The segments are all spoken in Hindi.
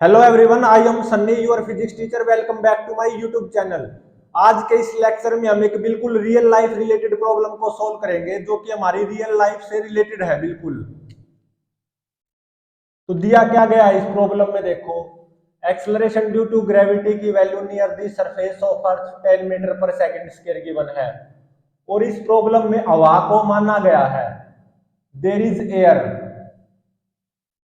Hello everyone, I am Sunny your physics teacher. Welcome back to my YouTube channel. आज के इस लेक्चर में हम एक बिल्कुल रियल लाइफ रिलेटेड प्रॉब्लम को सॉल्व करेंगे जो कि हमारी रियल लाइफ से रिलेटेड है बिल्कुल। तो दिया क्या गया है इस प्रॉब्लम में, देखो। एक्सेलरेशन ड्यू टू ग्रेविटी की value near the surface of earth 10 metre पर सेकंड स्क्वायर गिवन है और इस प्रॉब्लम में हवा को माना गया है। देयर इज एयर,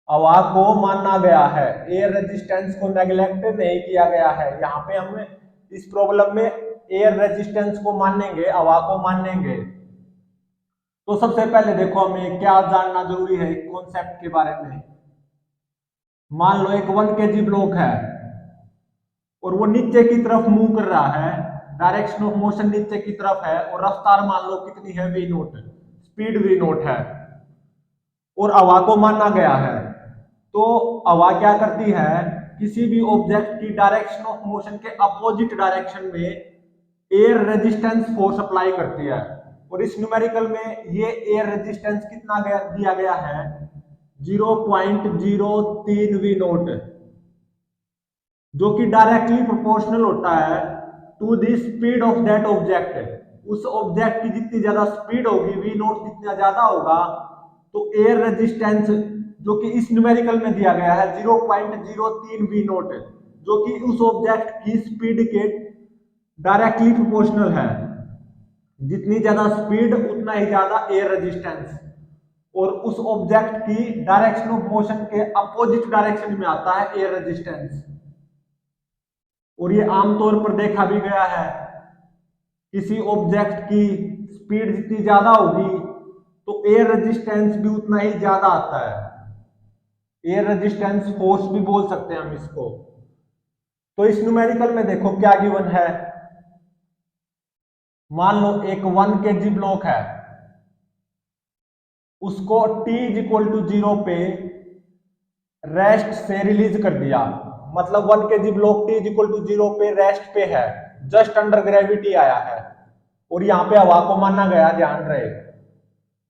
हवा को माना गया है, एयर रेजिस्टेंस को नेग्लेक्ट नहीं किया गया है। यहाँ पे हम इस प्रॉब्लम में एयर रेजिस्टेंस को मानेंगे, हवा को मानेंगे। तो सबसे पहले देखो हमें क्या जानना जरूरी है कॉन्सेप्ट के बारे में। मान लो एक 1 kg ब्लॉक है और वो नीचे की तरफ मूव कर रहा है, डायरेक्शन ऑफ मोशन नीचे की तरफ है और रफ्तार मान लो कितनी है, v note, speed v note है और हवा को माना गया है। तो हवा क्या करती है, किसी भी ऑब्जेक्ट की डायरेक्शन ऑफ मोशन के अपोजिट डायरेक्शन में एयर रेजिस्टेंस फोर्स अप्लाई करती है और इस न्यूमेरिकल में ये एयर रेजिस्टेंस कितना दिया गया है, 0.03 वी नोट, जो कि डायरेक्टली प्रोपोर्शनल होता है to the speed of that object. उस ऑब्जेक्ट की जितनी ज्यादा स्पीड होगी, वी नोट जितना ज्यादा होगा, तो एयर रेजिस्टेंस जो कि इस न्यूमेरिकल में दिया गया है 0.03 वी नोट, जो कि उस ऑब्जेक्ट की स्पीड के डायरेक्टली प्रोपोर्शनल है। जितनी ज्यादा स्पीड उतना ही ज्यादा एयर रेजिस्टेंस, और उस ऑब्जेक्ट की डायरेक्शन ऑफ मोशन के अपोजिट डायरेक्शन में आता है एयर रेजिस्टेंस। और ये आमतौर पर देखा भी गया है, किसी ऑब्जेक्ट की स्पीड जितनी ज्यादा होगी तो एयर रेजिस्टेंस भी उतना ही ज्यादा आता है। एयर रेजिस्टेंस फोर्स भी बोल सकते हैं हम इसको। तो इस न्यूमेरिकल में देखो क्या गिवन है। मान लो एक 1 kg ब्लॉक है, उसको t इज इक्वल टू 0 पे रेस्ट से रिलीज कर दिया। मतलब 1 kg block t is equal to 0 पे रेस्ट पे है, जस्ट अंडर ग्रेविटी आया है और यहाँ पे हवा को माना गया, ध्यान रहे।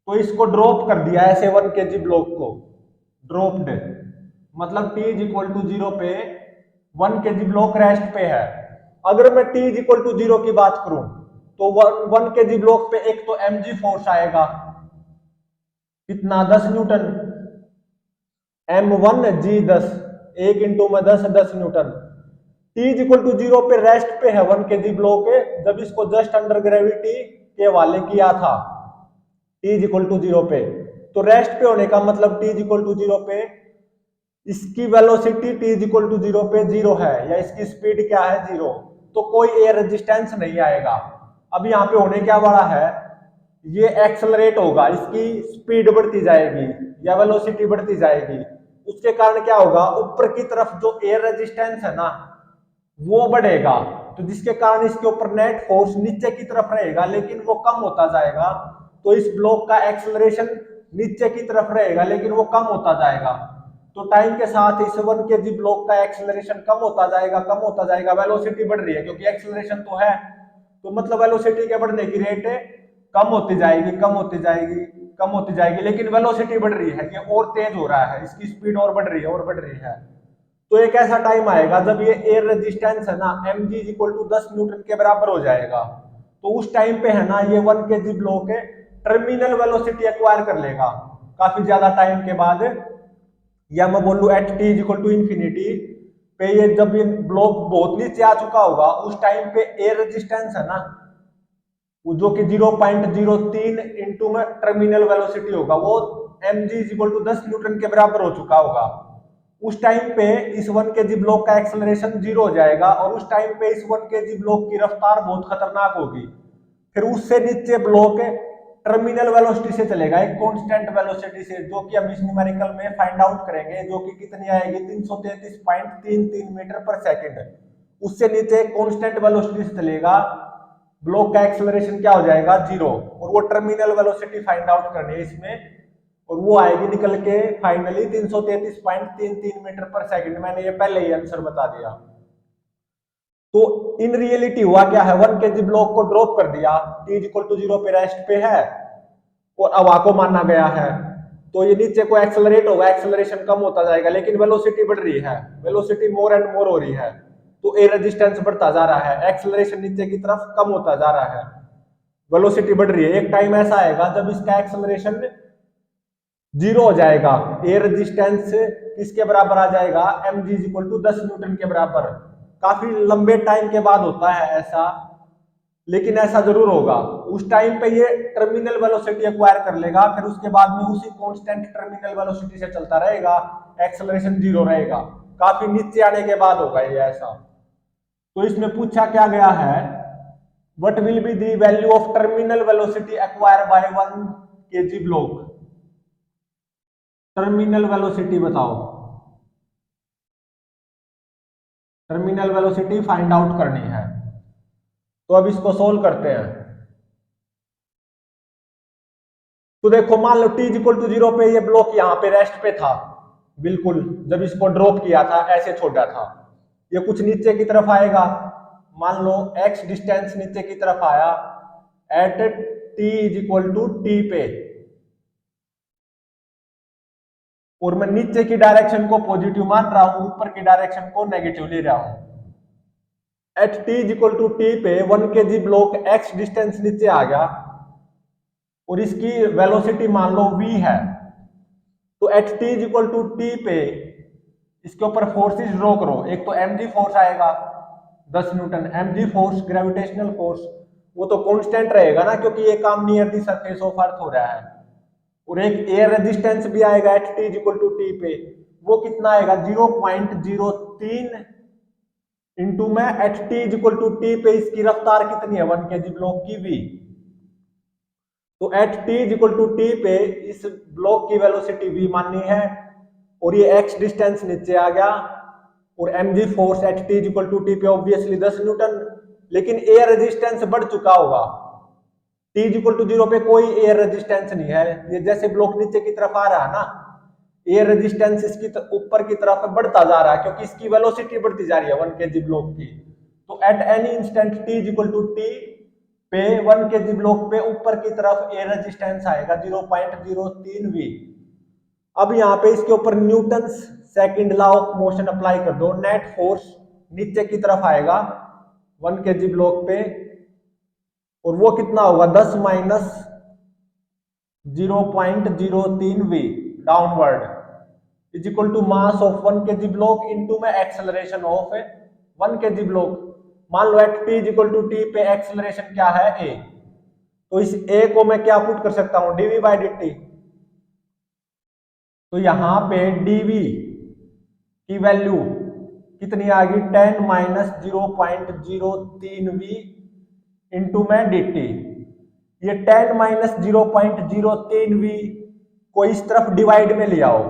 तो इसको ड्रॉप कर दिया ऐसे 1 kg ब्लॉक को, ड्रॉप्ड, मतलब t इज इक्वल टू 0 पे 1 kg ब्लॉक रेस्ट पे है। अगर मैं t इज इक्वल टू 0 की बात करूं तो 1 kg ब्लॉक पे एक तो mg फोर्स आएगा, कितना, 10 न्यूटन, m1 g10, 1 इंटू में 10, 10 newton. t is equal to 0 पे रेस्ट पे है 1 kg ब्लॉक है, जब इसको जस्ट अंडर ग्रेविटी के हवाले किया था t इज इक्वल टू 0 पे। तो रेस्ट पे होने का मतलब t इज इक्वल टू 0 पे इसकी velocity t is equal to 0 पे 0 है, या इसकी स्पीड क्या है, 0, तो कोई एयर रेजिस्टेंस नहीं आएगा। अब यहाँ पे होने क्या वाला है, ये एक्सेलरेट होगा, इसकी स्पीड बढ़ती जाएगी या वेलोसिटी बढ़ती जाएगी। उसके कारण क्या होगा, ऊपर की तरफ जो एयर रेजिस्टेंस है ना वो बढ़ेगा, तो जिसके कारण इसके ऊपर नेट फोर्स नीचे की तरफ रहेगा लेकिन वो कम होता जाएगा। तो इस ब्लॉक का एक्सेलरेशन नीचे की तरफ रहेगा लेकिन वो कम होता जाएगा। तो टाइम के साथ इस 1 kg ब्लॉक का एक्सेलरेशन कम होता जाएगा, कम होता जाएगा, वेलोसिटी बढ़ रही है क्योंकि एक्सेलरेशन तो है, तो मतलब वेलोसिटी के बढ़ने की रेट कम होती जाएगी, कम होती जाएगी, कम होती जाएगी, लेकिन वेलोसिटी बढ़ रही है, ये और तेज हो रहा है, इसकी स्पीड और बढ़ रही है, और बढ़ रही है। तो एक ऐसा टाइम आएगा जब ये एयर रेजिस्टेंस है ना mg is equal to 10 newton के बराबर हो जाएगा। तो उस टाइम पे है ना ये 1 kg block terminal velocity acquire कर लेगा काफी ज्यादा टाइम के बाद, या मैं बोलूं at T is equal to infinity पे, ये जब ये ब्लॉक बहुत नीचे आ चुका होगा उस टाइम पे एयर रेजिस्टेंस है ना जो कि 0.03 इंटू में टर्मिनल वेलोसिटी होगा, वो mg is equal to 10 newton के बराबर हो चुका होगा। उस टाइम पे इस 1 kg ब्लॉक का एक्सेलरेशन 0 हो जाएगा और उस टाइम पे इस 1 kg ब्लॉक की रफ्तार बहुत खतरनाक होगी। फिर उससे नीचे ब्लॉक टर्मिनल वेलोसिटी से चलेगा, एक कांस्टेंट वेलोसिटी से, जो कि हम इस न्यूमेरिकल में फाइंड आउट करेंगे, जो कि कितनी आएगी, 333.33 मीटर पर सेकंड। उससे नीचे कांस्टेंट वेलोसिटी से चलेगा, ब्लॉक का एक्सेलरेशन क्या हो जाएगा, 0, और वो टर्मिनल वेलोसिटी फाइंड आउट करनी है इसमें, और वो आएगी निकल के फाइनली 333.33 मीटर पर सेकंड। मैंने ये पहले ही आंसर बता दिया। तो इन रियलिटी हुआ क्या है, 1 kg ब्लॉक को ड्रॉप कर दिया, t इज इक्वल टू 0 पे रेस्ट पे है और हवा को माना गया है। तो ये नीचे को एक्सेलरेट होगा, एक्सेलरेशन कम होता जाएगा, लेकिन वेलोसिटी बढ़ रही है, वेलोसिटी मोर एंड मोर हो रही है, तो ए रेजिस्टेंस बढ़ता जा रहा है, एक्सेलरेशन नीचे की तरफ कम होता जा रहा है, वेलोसिटी बढ़ रही है। एक टाइम ऐसा आएगा जब इसका एक्सेलरेशन जीरो हो जाएगा, ए रेजिस्टेंस किसके बराबर आ जाएगा, M G equal to 10 newton के बराबर। काफी लंबे टाइम के बाद होता है ऐसा, लेकिन ऐसा जरूर होगा। उस टाइम पे ये टर्मिनल वेलोसिटी एक्वायर कर लेगा, फिर उसके बाद में उसी कांस्टेंट टर्मिनल वेलोसिटी से चलता रहेगा, एक्सेलरेशन जीरो रहेगा, काफी नीचे आने के बाद होगा ये ऐसा। तो इसमें पूछा क्या गया है, what will be the value of terminal velocity acquire by 1 kg block. Terminal velocity बताओ, टर्मिनल वेलोसिटी फाइंड आउट करनी है। तो अब इसको सोल्व करते हैं। तो देखो मान लो t इक्वल टू 0 पे ये ब्लॉक यहाँ पे रेस्ट पे था, बिल्कुल जब इसको ड्रॉप किया था ऐसे छोड़ा था, ये कुछ नीचे की तरफ आएगा, मान लो x डिस्टेंस नीचे की तरफ आया at t equal to T पे, और मैं नीचे की डायरेक्शन को पॉजिटिव मान रहा हूं, ऊपर की डायरेक्शन को नेगेटिव ले रहा हूं। At t equal to T पे 1 kg ब्लॉक x डिस्टेंस नीचे आ गया, और इसकी वेलोसिटी मान लो v है, तो at t equal to T पे इसके ऊपर फोर्सेस ड्रॉ करो। एक तो mg फोर्स आएगा 10 newton, mg force gravitational force, वो तो कांस्टेंट रहेगा ना, क्योंकि ये काम near the surface of earth हो रहा है। और एक एयर रेजिस्टेंस भी आएगा at t equal to T पे, वो कितना आएगा 0.03 इंटू में at t equal to T पे इसकी रफ्तार कितनी है 1 kg ब्लॉक की v। तो at t equal to T पे इस ब्लॉक की वेलोसिटी v माननी है, और ये x डिस्टेंस नीचे आ गया, और mg force at t equal to T पे ऑब्वियसली 10 न्यूटन, लेकिन एयर रेजिस्टेंस बढ़ चुका होगा, t इक्वल टू 0 पे कोई एयर रेजिस्टेंस नहीं है, ये जैसे ब्लॉक नीचे की तरफ आ रहा है ना, एयर रेजिस्टेंस इसकी ऊपर की तरफ बढ़ता जा रहा है, क्योंकि इसकी वेलोसिटी बढ़ती जा रही है 1 kg ब्लॉक की। तो at any instant t equal to T पे 1 kg ब्लॉक पे ऊपर की तरफ एयर रेजिस्टेंस आएगा 0.03 v। अब यहाँ पे इसके ऊपर Newton second law of motion apply कर दो, नेट फोर्स नीचे की तरफ आएगा 1 kg ब्लॉक पे, और वो कितना होगा 10 minus 0.03 v downward is equal to mass of 1 kg block into में एक्सेलरेशन ऑफ 1 kg ब्लॉक। मान लो at t equal to T पे एक्सेलरेशन क्या है a, तो इस a को मैं क्या पुट कर सकता हूं dv बाई dt। तो यहां पे dv की वैल्यू कितनी आ गई 10 माइनस 0.03 v इंटू में dt। ये 10 माइनस 0.03 v को इस तरफ डिवाइड में ले आओ,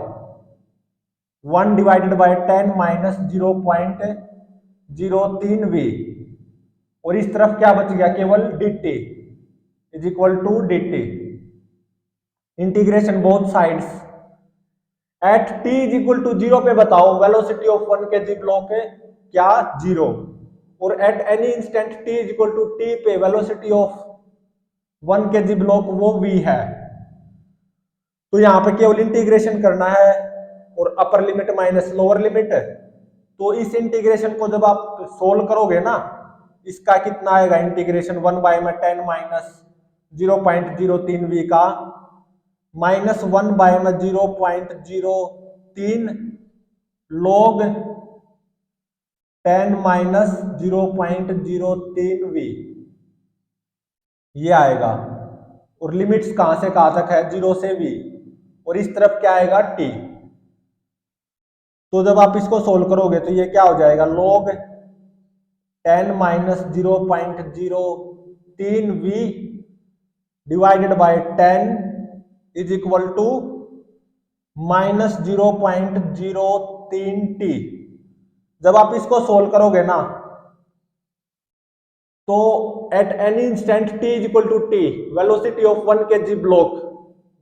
1 डिवाइडेड बाय 10 माइनस 0.03 v, और इस तरफ क्या बच गया केवल dt is equal to dt। Integration both sides at t is equal to 0 पे बताओ वेलोसिटी ऑफ 1 kg ब्लॉक है क्या 0, और at any instant t is equal to t पे वेलोसिटी ऑफ 1 kg ब्लॉक वो v है। तो यहां पे केवल इंटीग्रेशन करना है, और अपर लिमिट माइनस लोअर लिमिट, तो इस इंटीग्रेशन को जब आप सोल्व करोगे ना, इसका कितना आएगा इंटीग्रेशन 1 बाय में 10 माइनस 0.03 v का माइनस 1 बाय में 0.03 log 10 माइनस 0.03 v, ये आएगा। और लिमिट्स कहां से कहां तक है 0 से v, और इस तरफ क्या आएगा t। तो जब आप इसको सोल्व करोगे तो ये क्या हो जाएगा log 10 minus 0.03 v divided by 10 is equal to minus 0.03 t। जब आप इसको सोल्व करोगे ना, तो at any instant t is equal to T velocity of 1 kg block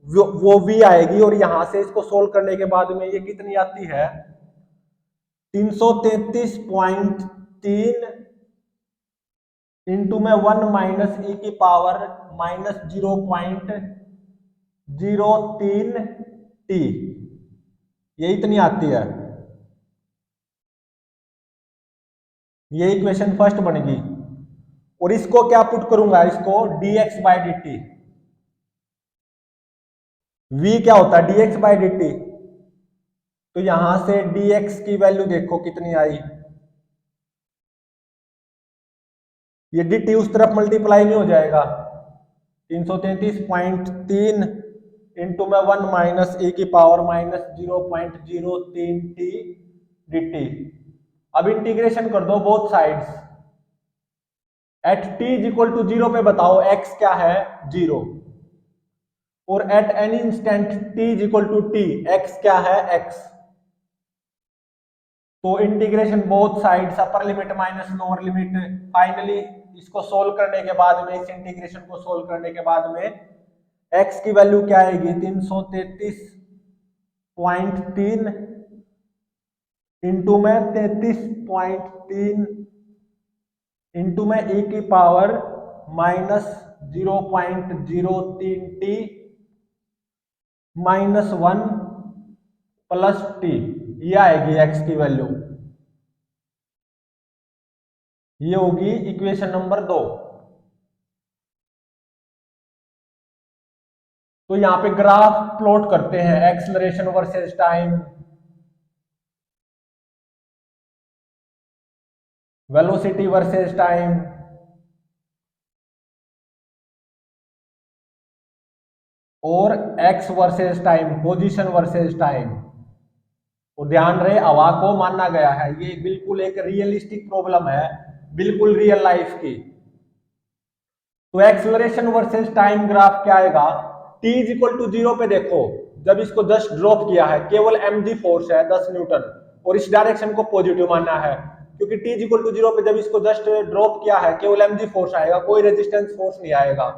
वो v आएगी, और यहां से इसको सोल्व करने के बाद में ये कितनी आती है 333.3 इंटू में 1 माइनस e की पावर माइनस 0.03 टी, ये इतनी आती है। ये इक्वेशन फर्स्ट बनेगी। और इसको क्या पुट करूंगा, इसको dx by D T. v क्या होता है dx बाई डी टी, तो यहां से dx की वैल्यू देखो कितनी आई। ये dt उस तरफ मल्टीप्लाई नहीं हो जाएगा, 333.3 इंटू में 1 माइनस e की पावर माइनस 0.03 t dt। अब इंटीग्रेशन कर दो both sides. At t is equal to 0 पे बताओ x क्या है, 0। और at any instant t is equal to t, x क्या है, x। तो integration both sides, upper limit minus lower limit. Finally इसको सोल्व करने के बाद में, इस इंटीग्रेशन को सोल्व करने के बाद में x की वैल्यू क्या आएगी, 333.3 इंटू में 33.3 इंटू में e की power minus 0.03 t minus 1 plus t, ये आएगी x की वैल्यू। ये होगी इक्वेशन नंबर 2। तो यहां पे ग्राफ प्लॉट करते हैं, acceleration versus time, velocity versus time, और x versus time, position versus time. और ध्यान रहे हवा को माना गया है, ये बिल्कुल एक रियलिस्टिक प्रॉब्लम है, बिल्कुल रियल लाइफ की। तो एक्सेलरेशन वर्सेस टाइम ग्राफ क्या आएगा, t इज इक्वल टू 0 पे देखो, जब इसको जस्ट ड्रॉप किया है, केवल mg फोर्स है 10 न्यूटन, और इस डायरेक्शन को पॉजिटिव मानना है, क्योंकि t इज इक्वल टू 0 पे जब इसको जस्ट ड्रॉप किया है, केवल mg फोर्स आएगा, कोई रेजिस्टेंस फोर्स नहीं आएगा।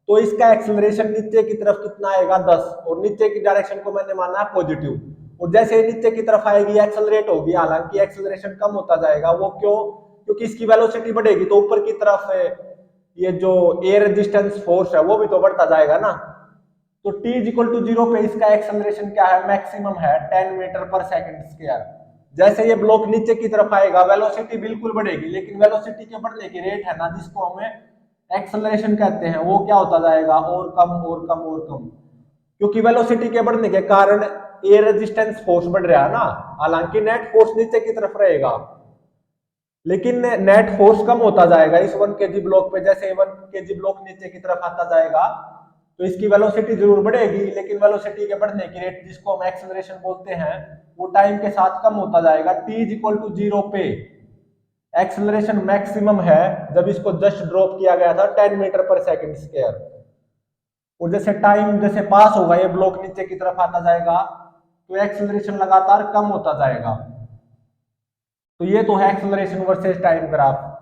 तो इसका एक्सेलरेशन नीचे की तरफ कितना आएगा, 10, और नीचे की डायरेक्शन को मैंने माना है पॉजिटिव। और जैसे नीचे की तरफ आएगी एक्सेलरेट होगी, हालांकि एक्सेलरेशन कम होता जाएगा, वो क्यों, क्योंकि इसकी वेलोसिटी बढ़ेगी, तो ऊपर की तरफ ये जो एयर रेजिस्टेंस फोर्स है वो भी तो बढ़ता जाएगा ना। तो t इज इक्वल टू 0 पे इसका एक्सेलरेशन क्या है, मैक्सिमम है 10 मीटर पर सेकंड स्क्वायर। जैसे ये ब्लॉक नीचे की तरफ आएगा, वेलोसिटी बिल्कुल बढ़ेगी, लेकिन वेलोसिटी के बढ़ने की रेट है ना, जिसको हमें एक्सेलरेशन कहते हैं, वो क्या होता जाएगा, और कम और कम और कम, क्योंकि वेलोसिटी के बढ़ने के कारण एयर रेजिस्टेंस फोर्स बढ़ रहा है ना। हालांकि नेट फोर्स नीचे की तरफ रहेगा, लेकिन नेट फोर्स कम होता जाएगा इस 1 kg ब्लॉक पे। जैसे 1 kg ब्लॉक नीचे की तरफ आता जाएगा, तो इसकी वेलोसिटी जरूर बढ़ेगी, लेकिन वेलोसिटी के बढ़ने की रेट, जिसको हम एक्सेलरेशन बोलते हैं, वो टाइम के साथ कम होता जाएगा। t इज इक्वल टू 0 पे एक्सेलरेशन मैक्सिमम है, जब इसको जस्ट ड्रॉप किया गया था 10 मीटर पर सेकंड स्क्वायर। और जैसे टाइम जैसे पास होगा, ये ब्लॉक नीचे की तरफ आता जाएगा, तो एक्सेलरेशन लगातार कम होता जाएगा। तो ये तो है एक्सेलरेशन वर्सेस टाइम ग्राफ।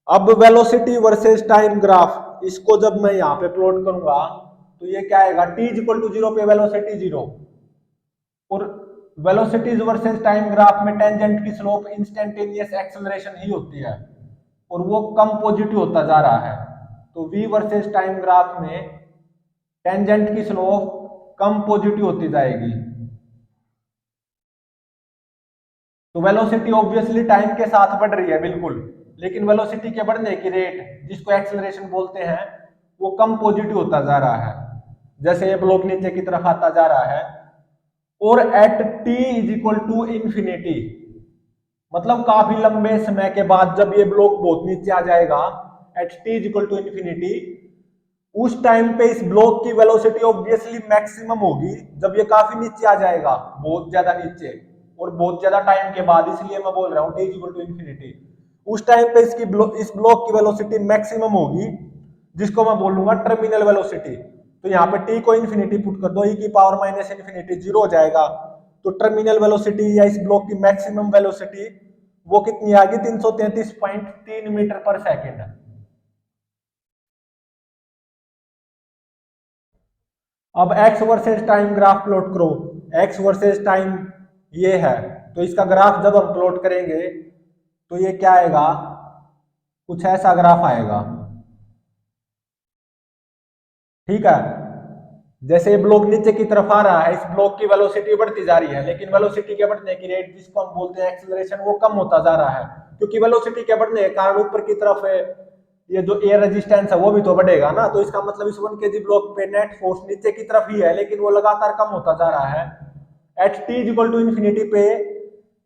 अब वेलोसिटी वर्सेस टाइम ग्राफ, इसको जब मैं यहाँ पे प्लॉट करूंगा, तो ये क्या आएगा, t इज इक्वल टू 0 पे वेलोसिटी 0, और वेलोसिटीज वर्सेस टाइम ग्राफ में टेंजेंट की स्लोप इंस्टेंटेनियस एक्सेलरेशन ही होती है, और वो कम पॉजिटिव होता जा रहा है। तो v वर्सेस टाइम ग्राफ में टेंजेंट की स्लोप कम पॉजिटिव होती जाएगी। तो वेलोसिटी ऑब्वियसली टाइम के साथ बढ़ रही है बिल्कुल, लेकिन वेलोसिटी के बढ़ने की रेट, जिसको एक्सेलरेशन बोलते हैं, वो कम पॉजिटिव होता जा रहा है, जैसे ये ब्लॉक नीचे की तरफ आता जा रहा है। और at t is equal to infinity, मतलब काफी लंबे समय के बाद जब ये ब्लॉक बहुत नीचे आ जाएगा, at t is equal to infinity, उस टाइम पे इस ब्लॉक की वेलोसिटी ऑब्वियसली मैक्सिमम होगी, जब ये काफी नीचे आ जाएगा, बहुत ज्यादा नीचे, और बहुत ज्यादा टाइम के बाद, इसलिए मैं बोल रहा हूँ t is equal to infinity. उस टाइम पे इस ब्लॉक की वेलोसिटी मैक्सिमम होगी, जिसको मैं बोलूंगा टर्मिनल वेलोसिटी। तो यहाँ पे t को इंफिनिटी पुट कर दो, e की पावर माइनस इंफिनिटी 0 हो जाएगा। तो टर्मिनल वेलोसिटी या इस ब्लॉक की मैक्सिमम वेलोसिटी वो कितनी आ गई, 333.3 मीटर पर सेकेंड। अब x versus time graph plot करो, x वर्सेस टाइम ये है, तो इसका ग्राफ जब हम प्लॉट करेंगे, तो ये क्या आएगा, कुछ ऐसा ग्राफ आएगा, ठीक है। जैसे ये ब्लॉक नीचे की तरफ आ रहा है, इस ब्लॉक की वेलोसिटी बढ़ती जा रही है, लेकिन वेलोसिटी के बढ़ने की रेट जिसको हम बोलते हैं एक्सेलरेशन, वो कम होता जा रहा है, क्योंकि वेलोसिटी के बढ़ने के कारण ऊपर की तरफ ये जो एयर रेजिस्टेंस है वो भी तो बढ़ेगा ना। तो इसका मतलब इस 1 kg ब्लॉक पे नेट फोर्स नीचे की तरफ ही है, लेकिन वो लगातार कम होता जा रहा है। At T equal to infinity पे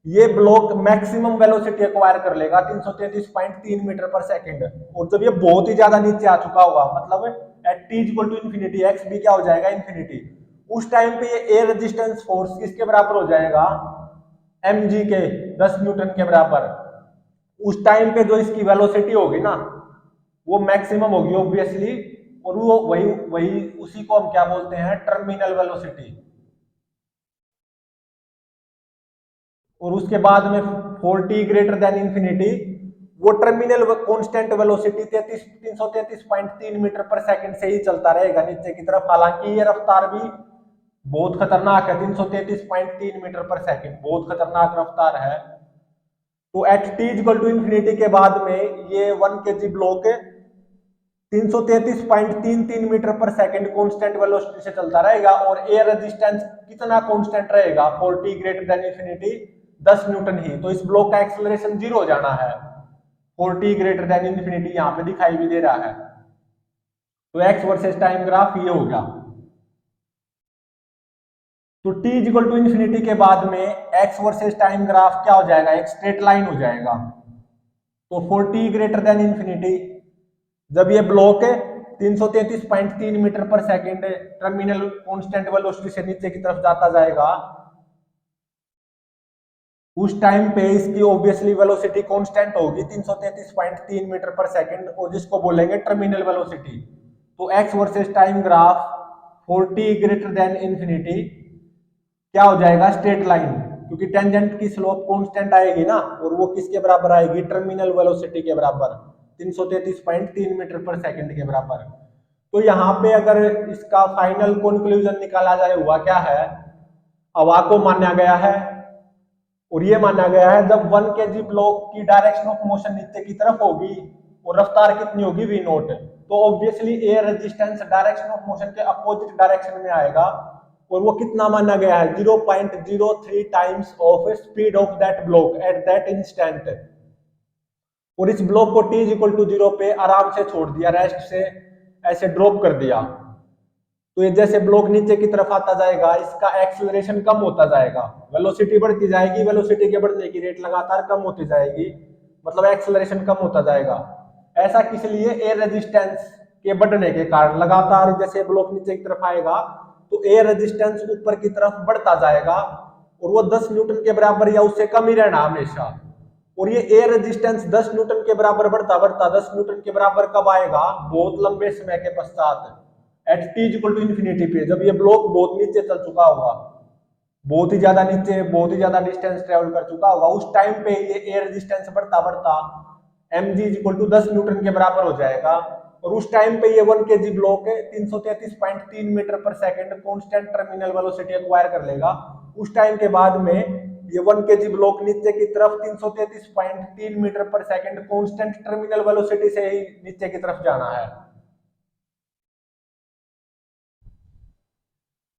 ये ब्लॉक मैक्सिमम वेलोसिटी एक्वायर कर लेगा 333.3 मीटर पर सेकंड। और जब ये बहुत ही ज्यादा नीचे आ चुका होगा, मतलब at T equal to infinity, X भी क्या हो जाएगा, इन्फिनिटी, उस टाइम पे ये एयर रेजिस्टेंस फोर्स किसके बराबर हो जाएगा, एम जी के, 10 न्यूटन के बराबर। उस टाइम पे जो इसकी वेलोसिटी होगी ना, वो मैक्सिमम होगी ऑब्वियसली, और वो वही वही उसी को हम क्या बोलते हैं, टर्मिनल वेलोसिटी। और उसके बाद में for t greater than infinity, वो टर्मिनल कांस्टेंट वेलोसिटी 333.3 मीटर पर सेकंड से ही चलता रहेगा नीचे की तरफ। हालांकि ये रफ्तार भी बहुत खतरनाक है, 333.3 मीटर पर सेकंड बहुत खतरनाक रफ्तार है। तो at T equal to infinity के बाद में ये 1 kg ब्लॉक 333.33 मीटर पर सेकंड कांस्टेंट वेलोसिटी से चलता रहेगा। और एयर रेजिस्टेंस कितना कांस्टेंट रहेगा for t greater than infinity, 10 newton ही। तो इस ब्लॉक का एक्सेलरेशन 0 हो जाना है for t greater than infinity, यहां पे दिखाई भी दे रहा है। तो एक्स वर्सेस टाइम ग्राफ ये हो गया। तो t इक्वल टू इन्फिनिटी के बाद में x वर्सेस टाइम ग्राफ क्या हो जाएगा, एक स्ट्रेट लाइन हो जाएगा। तो for t greater than infinity, जब ये ब्लॉक है 333.3 मीटर पर सेकंड टर्मिनल कांस्टेंट वेलोसिटी से नीचे की तरफ जाता जाएगा, उस टाइम पे इसकी ऑब्वियसली वेलोसिटी कांस्टेंट होगी 333.3 मीटर पर सेकंड, और जिसको बोलेंगे टर्मिनल वेलोसिटी। तो x versus time graph for t greater than infinity क्या हो जाएगा, स्ट्रेट लाइन, क्योंकि टेंजेंट की स्लोप कांस्टेंट आएगी ना, और वो किसके बराबर आएगी, टर्मिनल वेलोसिटी के बराबर, 333.3 मीटर पर सेकंड के बराबर। तो यहाँ पे अगर इसका फाइनल कंक्लूजन निकाला जाए, हुआ क्या है, हवा को माना गया है, और ये माना गया है जब 1 kg ब्लॉक की डायरेक्शन ऑफ मोशन नीचे की तरफ होगी और रफ्तार कितनी होगी, v नॉट, तो obviously air resistance direction of motion के अपोजिट डायरेक्शन में आएगा, और वो कितना माना गया है, 0.03 times of speed of that block at that instant. और इस ब्लॉक को t इक्वल टू 0 पे आराम से छोड़ दिया, रेस्ट से ऐसे ड्रॉप कर दिया। तो ये जैसे ब्लॉक नीचे की तरफ आता जाएगा, इसका एक्सेलरेशन कम होता जाएगा, वेलोसिटी बढ़ती जाएगी, वेलोसिटी के बढ़ने की रेट लगातार कम होती जाएगी, मतलब एक्सेलरेशन कम होता जाएगा। ऐसा किस लिए, एयर रेजिस्टेंस के बढ़ने के कारण लगातार जैसे ब्लॉक नीचे की तरफ आएगा तो एयर रेजिस्टेंस ऊपर की तरफ बढ़ता जाएगा, और वो 10 न्यूटन के बराबर या उससे कम ही रहना हमेशा। और ये एयर रेजिस्टेंस 10 न्यूटन के बराबर बढ़ता बढ़ता 10 न्यूटन के बराबर कब आएगा, बहुत लंबे समय के पश्चात, at T equal to infinity पे, जब ये ब्लॉक बहुत नीचे चल चुका होगा, बहुत ही ज्यादा नीचे, बहुत ही ज्यादा डिस्टेंस ट्रेवल कर चुका होगा, उस टाइम पे ये एयर रेजिस्टेंस बढ़ता बढ़ता M G equal to 10 newton के बराबर हो जाएगा। और उस टाइम पे ये 1 kg ब्लॉक है 333.3 मीटर पर second constant terminal velocity acquire कर लेगा। उस टाइम के बाद में ये 1 kg ब्लॉक नीचे की तरफ 333.3 मीटर पर सेकंड कांस्टेंट टर्मिनल वेलोसिटी से ही नीचे की तरफ जाना है।